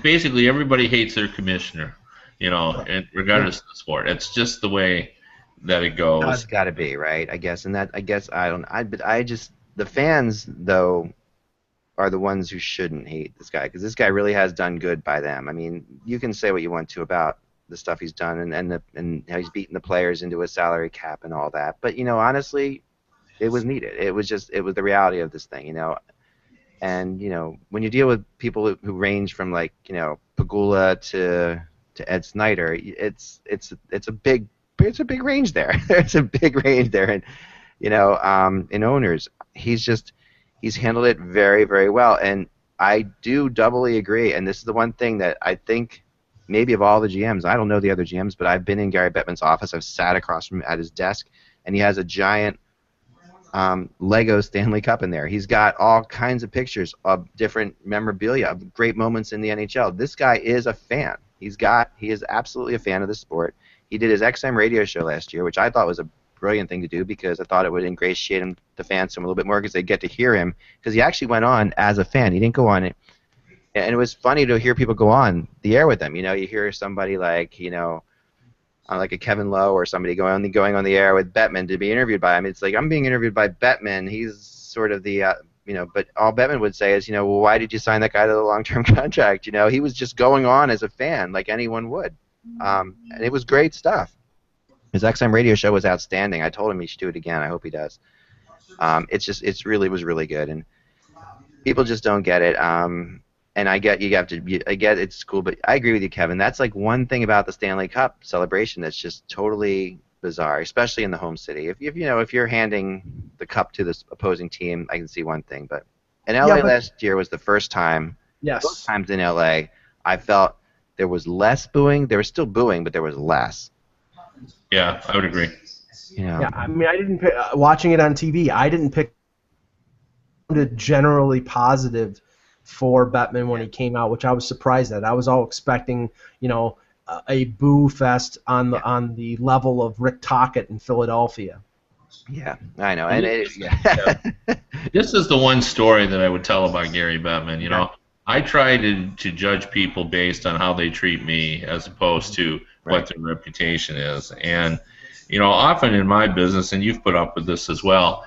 basically everybody hates their commissioner, and regardless of the sport. It's just the way that it goes. It's got to be, right? I guess, the fans though are the ones who shouldn't hate this guy, because this guy really has done good by them. I mean, you can say what you want to about the stuff he's done and how he's beaten the players into a salary cap and all that, but honestly, it was needed. It was the reality of this thing, And when you deal with people who range from like Pagula to Ed Snyder, it's a big range there. There's a big range there, and in owners, he's handled it very, very well. And I do doubly agree. And this is the one thing that I think maybe of all the GMs, I don't know the other GMs, but I've been in Gary Bettman's office. I've sat across from him at his desk, and he has a giant Lego Stanley Cup in there. He's got all kinds of pictures of different memorabilia of great moments in the NHL. This guy is a fan. He is absolutely a fan of the sport. He did his XM radio show last year, which I thought was a brilliant thing to do, because I thought it would ingratiate the fans to him a little bit more, because they get to hear him, because he actually went on as a fan. He didn't go on it. And it was funny to hear people go on the air with him. You hear somebody like, like a Kevin Lowe or somebody going on the air with Bettman to be interviewed by him. It's like, I'm being interviewed by Bettman. He's sort of the, but all Bettman would say is, well, why did you sign that guy to the long-term contract? He was just going on as a fan like anyone would. And it was great stuff. His XM radio show was outstanding. I told him he should do it again. I hope he does. It really was really good, and people just don't get it. And I get it's cool, but I agree with you, Kevin. That's like one thing about the Stanley Cup celebration that's just totally bizarre, especially in the home city. If you're handing the cup to this opposing team, I can see one thing, but in LA last year was the first time. Yes. Both times in LA, I felt there was less booing. There was still booing, but there was less. Yeah, I would agree. Yeah, I mean, I didn't pick, watching it on TV. I didn't pick it generally positive for Bettman when he came out, which I was surprised at. I was all expecting, a boo fest on the level of Rick Tocchet in Philadelphia. Yeah, I know. And this is the one story that I would tell about Gary Bettman. I try to judge people based on how they treat me as opposed to what their reputation is. And, often in my business, and you've put up with this as well,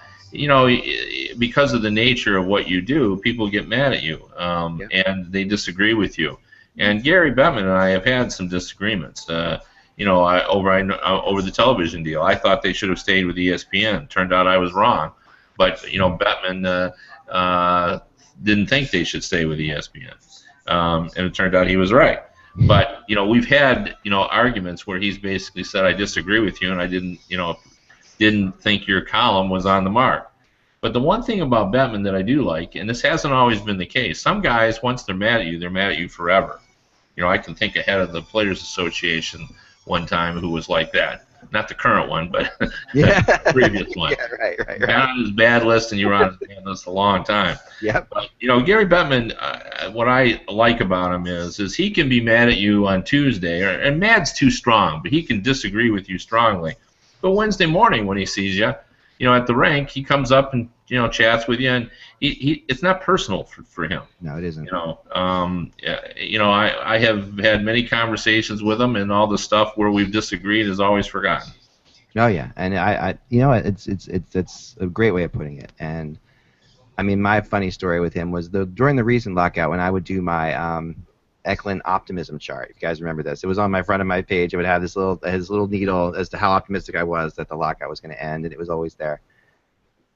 because of the nature of what you do, people get mad at you, and they disagree with you. And Gary Bettman and I have had some disagreements. Over the television deal, I thought they should have stayed with ESPN. Turned out I was wrong, but Bettman didn't think they should stay with ESPN, and it turned out he was right. But we've had arguments where he's basically said, I disagree with you, and I didn't think your column was on the mark. But the one thing about Bettman that I do like, and this hasn't always been the case, some guys, once they're mad at you forever. I can think ahead of the Players Association one time who was like that. Not the current one, but the previous one. Yeah, right. Got on his bad list, and you were on his bad list a long time. Yep. But, Gary Bettman, what I like about him is he can be mad at you on Tuesday, and mad's too strong, but he can disagree with you strongly. But Wednesday morning when he sees you, at the rink, he comes up and chats with you, and it's not personal for him. No, it isn't. I have had many conversations with him, and all the stuff where we've disagreed is always forgotten. Oh yeah, and it's a great way of putting it. And I mean, my funny story with him was during the recent lockout when I would do my Eklund optimism chart. If you guys remember this, it was on my front of my page. It would have his little needle as to how optimistic I was that the lockout was going to end, and it was always there.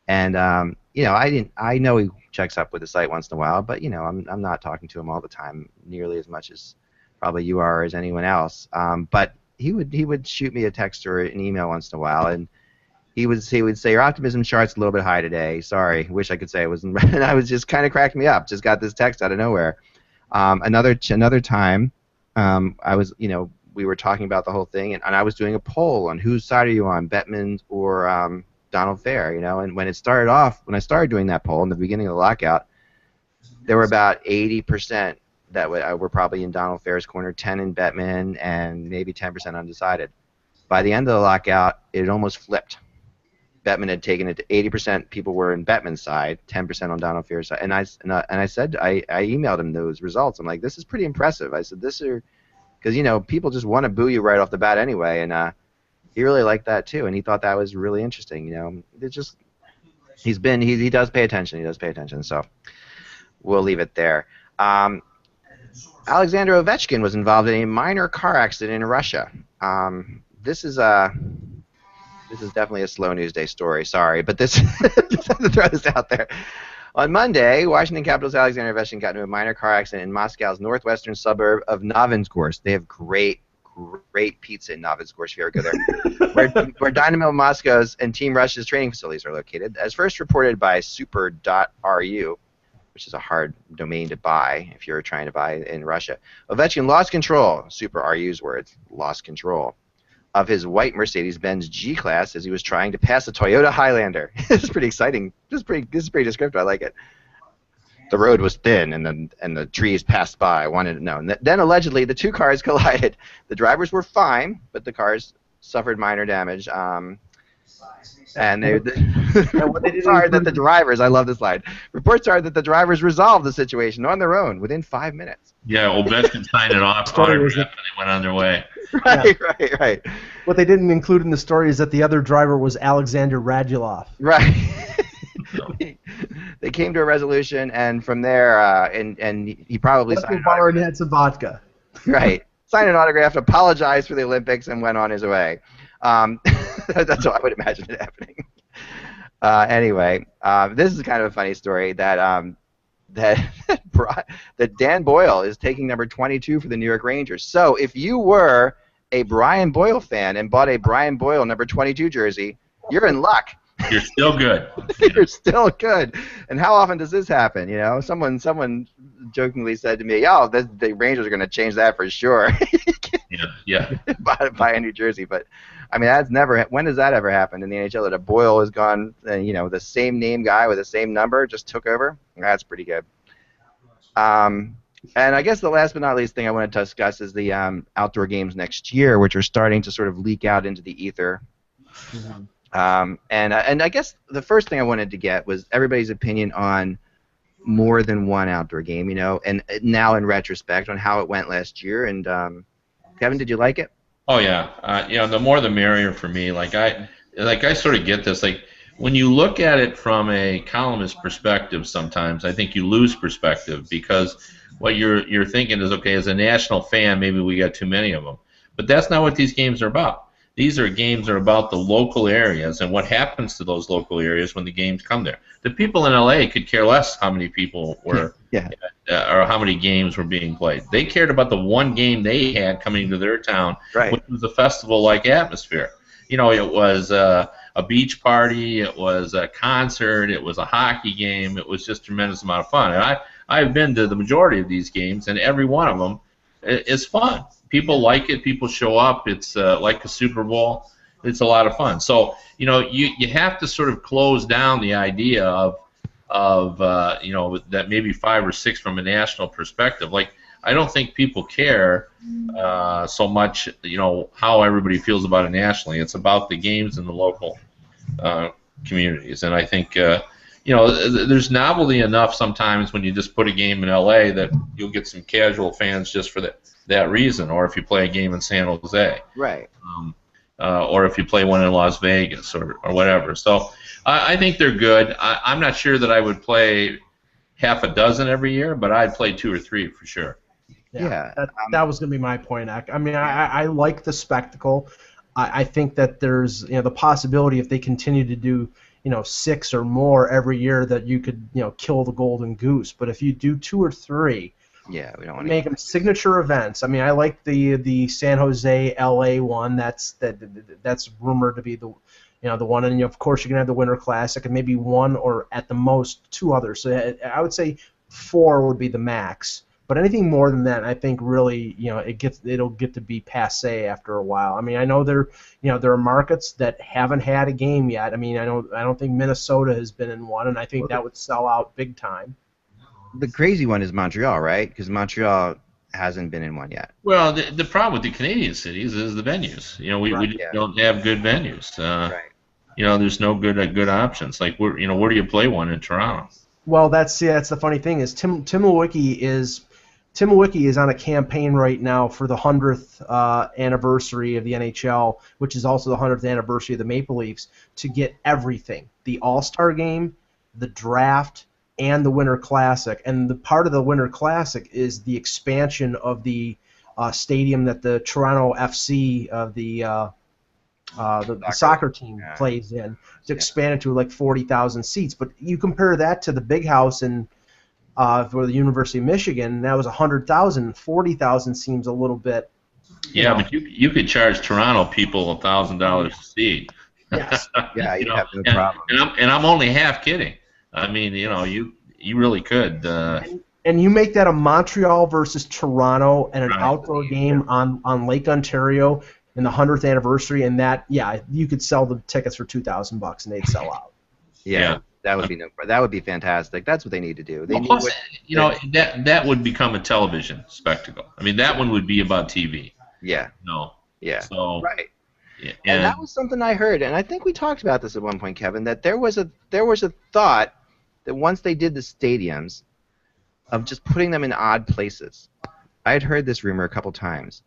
And I know he checks up with the site once in a while, but I'm not talking to him all the time, nearly as much as probably you are or as anyone else. But he would shoot me a text or an email once in a while, and he would say your optimism chart's a little bit high today. Sorry, wish I could say it wasn't. And I was just kind of cracked me up. Just got this text out of nowhere. Another time, I was we were talking about the whole thing, and I was doing a poll on whose side are you on, Bettman or Donald Fair, and when I started doing that poll in the beginning of the lockout, there were about 80% that were probably in Donald Fair's corner, 10 in Bettman, and maybe 10% undecided. By the end of the lockout, it almost flipped. Bettman had taken it to 80% people were in Bettman's side, 10% on Donald Fair's side, and I said I emailed him those results. I'm like, this is pretty impressive. I said because people just want to boo you right off the bat anyway, and he really liked that too, and he thought that was really interesting. It just he does pay attention. He does pay attention. So we'll leave it there. Alexander Ovechkin was involved in a minor car accident in Russia. This is definitely a slow news day story. Sorry, but just have to throw this out there. On Monday, Washington Capitals' Alexander Ovechkin got into a minor car accident in Moscow's northwestern suburb of Novosibirsk. They have great pizza in Novosibirsk if you ever go there, where Dynamo Moscow's and Team Russia's training facilities are located. As first reported by super.ru, which is a hard domain to buy if you're trying to buy in Russia, Ovechkin lost control, super.ru's words, lost control, of his white Mercedes-Benz G-Class as he was trying to pass a Toyota Highlander. This is pretty exciting. This is pretty descriptive. I like it. The road was thin, and the trees passed by. I wanted to know. And then allegedly, the two cars collided. The drivers were fine, but the cars suffered minor damage. And reports are that the drivers. I love this line. Reports are that the drivers resolved the situation on their own within 5 minutes. Yeah, Ovechkin signed it off, and they went on their way. Right. What they didn't include in the story is that the other driver was Alexander Radulov. Right. They came to a resolution, and from there, and he probably signed an autograph and had some vodka. Right. Signed an autograph, apologized for the Olympics, and went on his way. That's what I would imagine it happening. Anyway, this is kind of a funny story that Dan Boyle is taking number 22 for the New York Rangers. So if you were a Brian Boyle fan and bought a Brian Boyle number 22 jersey, you're in luck. You're still good. You're still good. And how often does this happen? Someone jokingly said to me, "Oh, the Rangers are going to change that for sure." Yeah. Buy a new jersey, but I mean that's never. When does that ever happen in the NHL that a Boyle has gone? The same name guy with the same number just took over. That's pretty good. And I guess the last but not least thing I want to discuss is the outdoor games next year, which are starting to sort of leak out into the ether. Mm-hmm. And I guess the first thing I wanted to get was everybody's opinion on more than one outdoor game, and now in retrospect on how it went last year. And Kevin, did you like it? Oh yeah, the more the merrier for me. I sort of get this. Like when you look at it from a columnist perspective, sometimes I think you lose perspective because what you're thinking is, okay, as a national fan, maybe we got too many of them, but that's not what these games are about. These are games that are about the local areas and what happens to those local areas when the games come there. The people in LA could care less how many people were or how many games were being played. They cared about the one game they had coming to their town, which was a festival-like atmosphere. It was a a beach party, it was a concert, it was a hockey game. It was just a tremendous amount of fun. And I've been to the majority of these games, and every one of them is fun. People like it. People show up. It's like a Super Bowl. It's a lot of fun. So you have to sort of close down the idea of that maybe 5 or 6 from a national perspective. Like, I don't think people care so much how everybody feels about it nationally. It's about the games in the local communities, and I think there's novelty enough sometimes when you just put a game in LA that you'll get some casual fans just for that reason, or if you play a game in San Jose, Right. Or if you play one in Las Vegas or whatever. So I think they're good. I'm not sure that I would play half a dozen every year, but I'd play 2 or 3 for sure. Yeah. That was going to be my point. I mean, I like the spectacle. I think that there's the possibility if they continue to do 6 or more every year that you could kill the golden goose. But if you do 2 or 3, yeah, we don't want to make them signature events. I mean, I like the San Jose LA one. That's rumored to be the the one, and of course you're gonna have the Winter Classic and maybe 1 or at the most 2 others. So I would say 4 would be the max. But anything more than that, I think really, it'll get to be passé after a while. I mean, I know there are markets that haven't had a game yet. I mean, I don't think Minnesota has been in one, and I think that would sell out big time. The crazy one is Montreal, right? Because Montreal hasn't been in one yet. Well, the problem with the Canadian cities is the venues. We just don't have good venues. Right. There's no good options. Like where do you play one in Toronto? Well, that's the funny thing is Tim Lewicki is on a campaign right now for the 100th anniversary of the NHL, which is also the 100th anniversary of the Maple Leafs, to get everything: the All-Star Game, the draft, and the Winter Classic. And the part of the Winter Classic is the expansion of the stadium that the Toronto FC of the soccer team plays in, to expand it to like 40,000 seats. But you compare that to the big house in for the University of Michigan, that was 100,000. 40,000 seems a little bit. Yeah, but you could charge Toronto people $1,000 a seat. Yes. Yeah, you have no problem. And I'm only half kidding. I mean, you really could. And you make that a Montreal versus Toronto and an outdoor game on Lake Ontario in the 100th anniversary, and you could sell the tickets for $2,000 and they'd sell out. Yeah. That would be fantastic. That's what they need to do. That would become a television spectacle. I mean, that one would be about TV. Yeah. No. Yeah. So. Right. Yeah, and that was something I heard, and I think we talked about this at one point, Kevin, that there was a thought that once they did the stadiums, of just putting them in odd places. I had heard this rumor a couple times.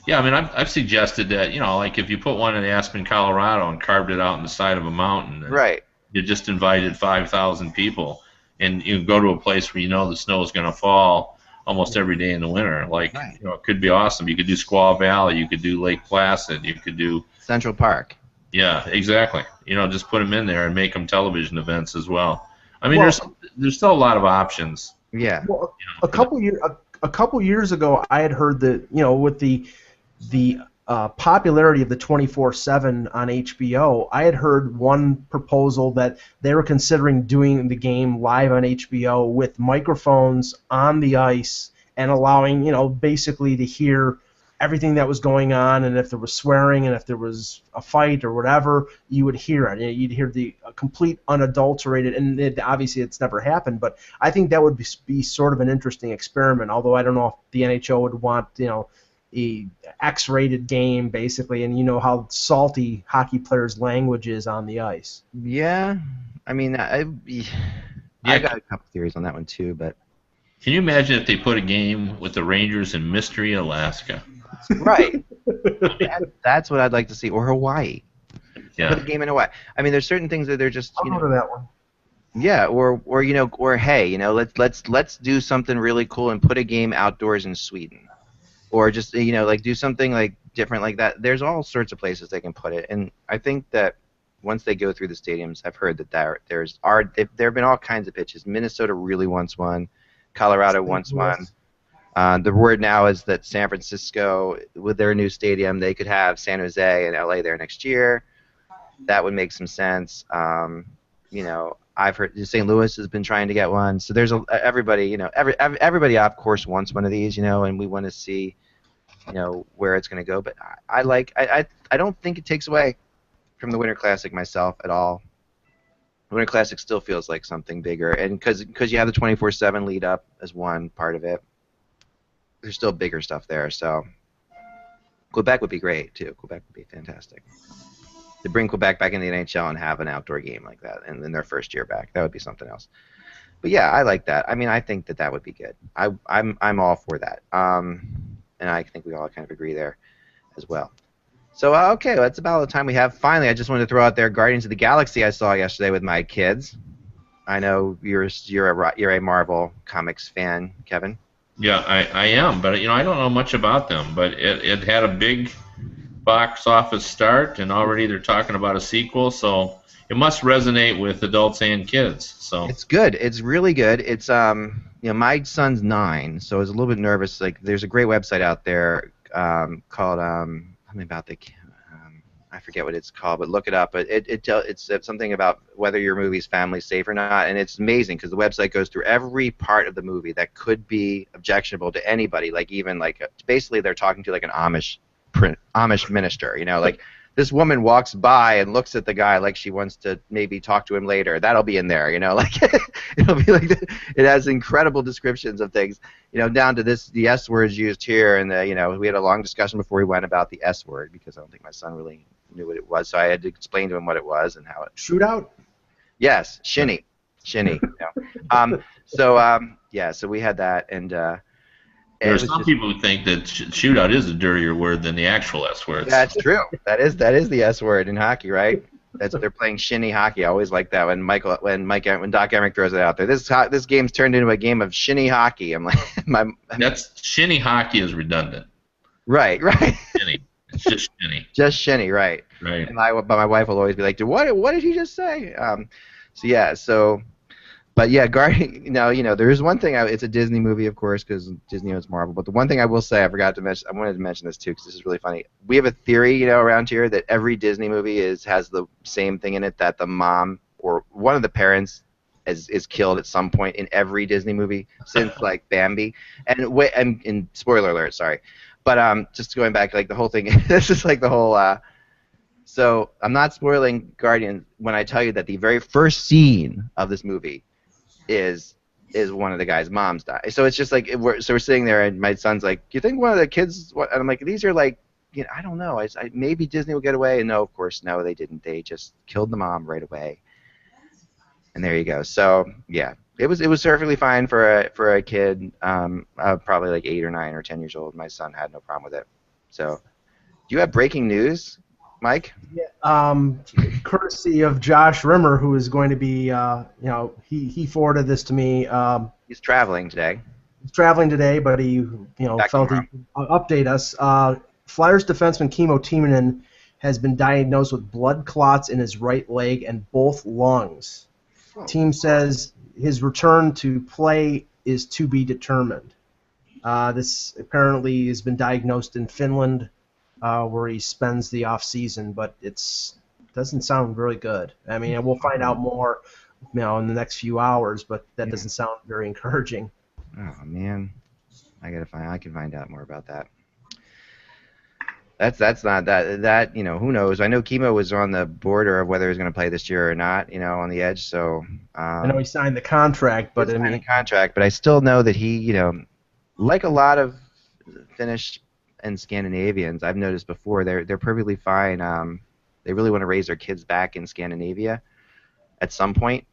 Yeah, I mean, I've suggested that, like if you put one in Aspen, Colorado, and carved it out on the side of a mountain, and right? You just invited 5,000 people, and you go to a place where the snow is going to fall almost every day in the winter. Like, it could be awesome. You could do Squaw Valley, you could do Lake Placid, you could do Central Park. Yeah, exactly. Just put them in there and make them television events as well. I mean, there's still a lot of options. Yeah. Well, a couple years ago, I had heard that with the popularity of the 24/7 on HBO, I had heard one proposal that they were considering doing the game live on HBO with microphones on the ice and allowing basically to hear everything that was going on, and if there was swearing and if there was a fight or whatever, you would hear it. You'd hear the complete unadulterated, and obviously it's never happened, but I think that would be sort of an interesting experiment, although I don't know if the NHL would want, a X-rated game, basically, and how salty hockey players' language is on the ice. Yeah, I mean, I got a couple theories on that one too, but... Can you imagine if they put a game with the Rangers in Mystery, Alaska? Right. That's what I'd like to see, or Hawaii. Yeah. Put a game in Hawaii. I mean, there's certain things that they're just. I'll go to that one. Yeah, or hey, let's do something really cool and put a game outdoors in Sweden, or just like do something like different like that. There's all sorts of places they can put it, and I think that once they go through the stadiums, I've heard that there have been all kinds of pitches. Minnesota really wants one. Colorado wants one. The word now is that San Francisco, with their new stadium, they could have San Jose and LA there next year. that would make some sense. You know, I've heard St. Louis has been trying to get one. So there's everybody, you know, everybody of course wants one of these, you know, and we want to see, you know, where it's going to go. But I don't think it takes away from the Winter Classic myself at all. The Winter Classic still feels like something bigger, and because you have the 24/7 lead up as one part of it, there's still bigger stuff there. So Quebec would be great too. Quebec would be fantastic. To bring Quebec back in the NHL and have an outdoor game like that, and in their first year back, that would be something else. But yeah, I like that. I mean, I think that would be good. I'm all for that. And I think we all kind of agree there as well. So okay, that's about all the time we have. Finally, I just wanted to throw out there Guardians of the Galaxy I saw yesterday with my kids. I know you're a Marvel Comics fan, Kevin. Yeah, I am, but I don't know much about them. But it had a big box office start, and already they're talking about a sequel, so it must resonate with adults and kids. So it's good. It's really good. It's my son's 9, so I was a little bit nervous. Like, there's a great website out there called something about the I forget what it's called, but look it up. But it's something about whether your movie's family safe or not, and it's amazing because the website goes through every part of the movie that could be objectionable to anybody. Like even like basically they're talking to like an Amish minister, you know, like this woman walks by and looks at the guy like she wants to maybe talk to him later. That'll be in there, you know, like it'll be like it has incredible descriptions of things, you know, down to the S words used here, and we had a long discussion before we went about the S word because I don't think my son really knew what it was, so I had to explain to him what it was and how it. Shootout. Yes, shinny. You know. So we had that, and there are some people who think that shootout is a dirtier word than the actual S words. That's true. That is the S word in hockey, right? That's what they're playing shinny hockey. I always like that when Doc Emmerich throws it out there. This game's turned into a game of shinny hockey. I'm like, that's shinny hockey is redundant. Right. Shinny. It's just shinny. Just shinny, right. Right. And my wife will always be like, what did he just say? But yeah, Guardian. There is one thing. It's a Disney movie, of course, because Disney owns Marvel. But the one thing I will say, I forgot to mention. I wanted to mention this too, because this is really funny. We have a theory, around here that every Disney movie has the same thing in it, that the mom or one of the parents is killed at some point in every Disney movie since like Bambi. And spoiler alert, sorry. But just going back, like the whole thing. This is like the whole. So I'm not spoiling Guardians when I tell you that the very first scene of this movie is one of the guy's moms die. So it's just like we're sitting there, and my son's like, "Do you think one of the kids?" And I'm like, "These are like, I don't know. Maybe Disney will get away." And no, of course, no, they didn't. They just killed the mom right away. And there you go. So yeah, it was perfectly fine for a kid, probably like 8 or 9 or 10 years old. My son had no problem with it. So, do you have breaking news, Mike? Yeah, courtesy of Josh Rimmer, who is going to be, he forwarded this to me. He's traveling today. He's traveling today, but he, felt he update us. Flyers defenseman Kimo Timonen has been diagnosed with blood clots in his right leg and both lungs. Team says his return to play is to be determined. This apparently has been diagnosed in Finland, where he spends the off season, but doesn't sound really good. I mean, we'll find out more, in the next few hours, but that doesn't sound very encouraging. Oh man, I can find out more about that. That's not that who knows? I know Kimo was on the border of whether he's going to play this year or not, on the edge. So I know he signed the contract, but I still know that he, like a lot of Finnish and Scandinavians, I've noticed before, they're perfectly fine. They really want to raise their kids back in Scandinavia at some point.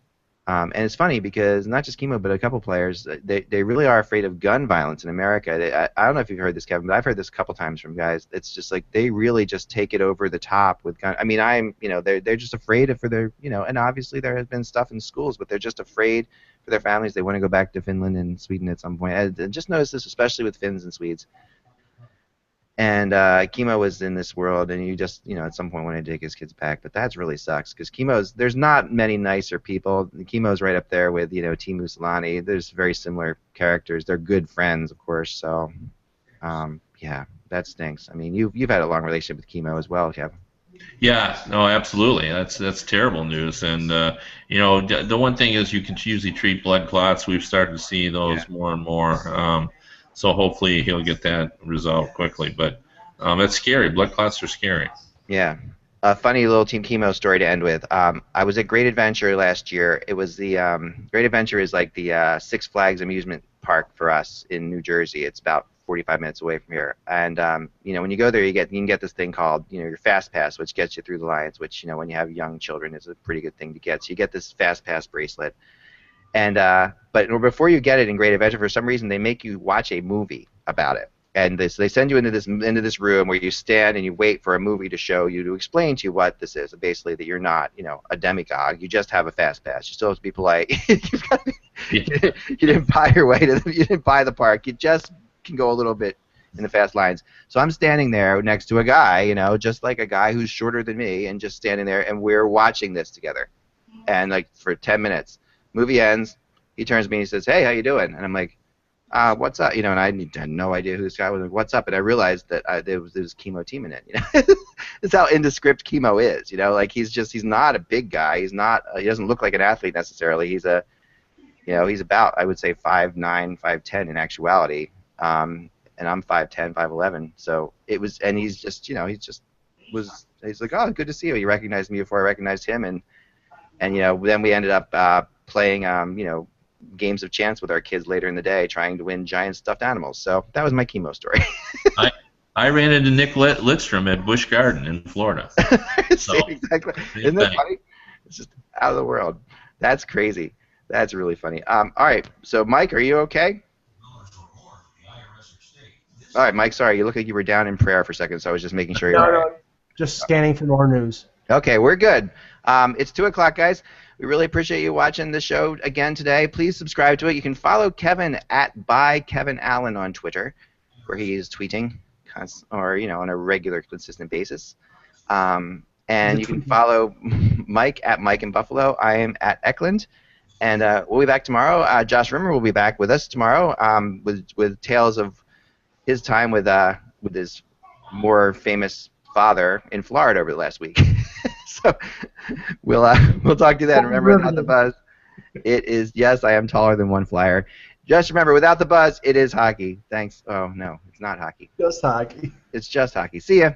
And it's funny because not just Kimo, but a couple players, they really are afraid of gun violence in America. I don't know if you've heard this, Kevin, but I've heard this a couple times from guys. It's just like they really just take it over the top with gun. I mean, they're just afraid for their, and obviously there has been stuff in schools, but they're just afraid for their families. They want to go back to Finland and Sweden at some point. I just noticed this, especially with Finns and Swedes. And Kimo was in this world, and you just, at some point wanted to take his kids back. But that really sucks because there's not many nicer people. Kimo's right up there with, Team Miscellaneous. There's very similar characters. They're good friends, of course. So, yeah, that stinks. I mean, you've had a long relationship with Kimo as well, Kev. Yeah, no, absolutely. That's terrible news. And the one thing is you can usually treat blood clots. We've started to see Yeah. those more and more. So hopefully he'll get that resolved quickly. But it's scary. Blood clots are scary. Yeah. A funny little Team Chemo story to end with. I was at Great Adventure last year. It was the Great Adventure is like the Six Flags amusement park for us in New Jersey. It's about 45 minutes away from here. And when you go there, you can get this thing called your Fast Pass, which gets you through the lines. Which when you have young children is a pretty good thing to get. So you get this Fast Pass bracelet. And but before you get it in Great Adventure, for some reason they make you watch a movie about it. And they send you into this room where you stand and you wait for a movie to show you to explain to you what this is. Basically, that you're not a demigod. You just have a fast pass. You still have to be polite. You didn't buy your way to you didn't buy the park. You just can go a little bit in the fast lines. So I'm standing there next to a guy, just like a guy who's shorter than me, and just standing there, and we're watching this together, and like for 10 minutes. Movie ends. He turns to me and he says, "Hey, how you doing?" And I'm like, "What's up?" And I had no idea who this guy was. Like, "What's up?" And I realized that it was Kimo Timonen. That's how indescript Kimo is. Like he's not a big guy. He doesn't look like an athlete necessarily. He's about, I would say, 5'9", 5'10" in actuality. And I'm 5'10", 5'11". So it was, and he's like, "Oh, good to see you." He recognized me before I recognized him, and then we ended up playing games of chance with our kids later in the day, trying to win giant stuffed animals. So that was my Chemo story. I ran into Nick Lidstrom at Busch Garden in Florida. See, exactly. Isn't that funny? It's just out of the world. That's crazy. That's really funny. All right. So Mike, are you okay? All right, Mike. Sorry, you look like you were down in prayer for a second, so I was just making sure you're all right. No, just scanning for more news. Okay, we're good. It's 2 o'clock, guys. We really appreciate you watching the show again today. Please subscribe to it. You can follow Kevin at @KevinAllen on Twitter, where he is tweeting on a regular, consistent basis. And you can follow Mike at Mike in Buffalo. I am at Eklund. And we'll be back tomorrow. Josh Rimmer will be back with us tomorrow with tales of his time with his more famous father in Florida over the last week. So we'll talk to you then. Remember, without the buzz, it is, yes, I am taller than one flyer. Just remember, without the buzz, it is hockey. Thanks. Oh no, it's not hockey. Just hockey. It's just hockey. See ya.